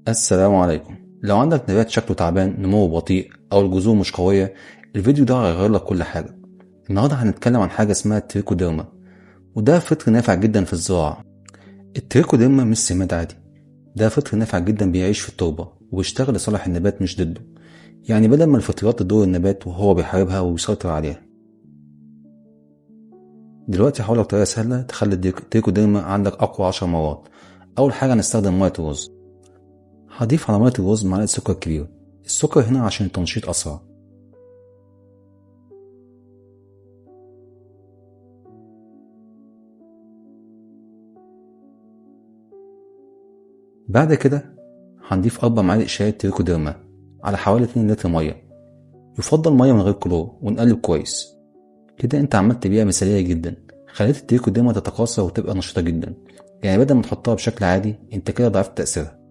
السلام عليكم. لو عندك نبات شكله تعبان، نموه بطيء، أو الجذور مش قوية، الفيديو ده هيغير لك كل حاجة. النهاردة هنتكلم عن حاجة اسمها التريكوديرما، وده فطر نافع جدا في الزراعة. التريكوديرما مش سماد عادي، ده فطر نافع جدا بيعيش في التربة وبيشتغل لصالح النبات مش ضده. يعني بدل ما الفطريات تضر النبات وهو بيحاربها ويسيطر عليها. دلوقتي هقولك طريقة سهلة تخلي التريكوديرما عندك أقوى 10 مرات. أول حاجة نستخدم مية الرز. هضيف على مية الرز معلقة سكر كبيرة. السكر هنا عشان التنشيط أسرع. بعد كده هنضيف 4 معالق شاي تريكوديرما على حوالي 2 لتر مية، يفضل مية من غير كلور، ونقلب كويس. كده انت عملت بيئة مثالية جدا، خليت التريكوديرما تتكاثر وتبقى نشيطة جدا. يعني بدل ما تحطها بشكل عادي انت كده ضعفت تأثيرها.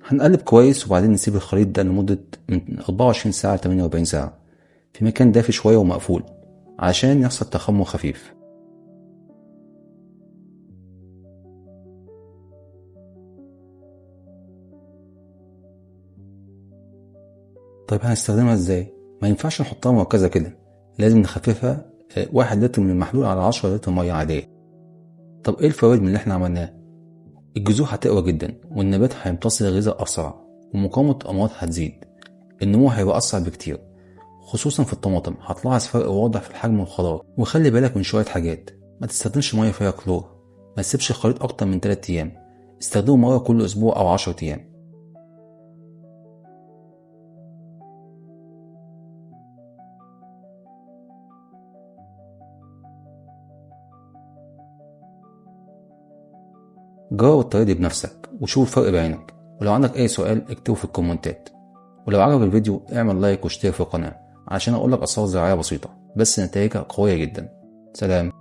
هنقلب كويس وبعدين نسيب الخليط ده لمدة من 24 ساعة ل 48 ساعة في مكان دافي شوية ومقفول عشان يحصل تخمر خفيف. طيب هنستخدمها ازاي؟ ما ينفعش نحطها مركزة كده، لازم نخففها. 1 لتر من المحلول على 10 لتر مية عادية. طب ايه الفوائد من اللي احنا عملناه؟ الجذور هتقوى جدا والنبات هيمتص الغذاء أسرع، ومقاومة الأمراض هتزيد. النمو هيبقى أسرع بكتير، خصوصا في الطماطم هتلاحظ فرق واضح في الحجم والخضار. وخلي بالك من شوية حاجات: ما تستخدمش مية فيها كلور، ما تسيبش الخليط أكتر من 3 أيام، استخدمه مرة كل أسبوع أو 10 أيام. جرب الطريقة دي بنفسك وشوف الفرق بعينك. ولو عندك أي سؤال اكتبه في الكومنتات. ولو عجبك الفيديو اعمل لايك واشترك في القناة عشان أقولك أسرار زراعية بسيطة بس نتائجها قوية جدا. سلام.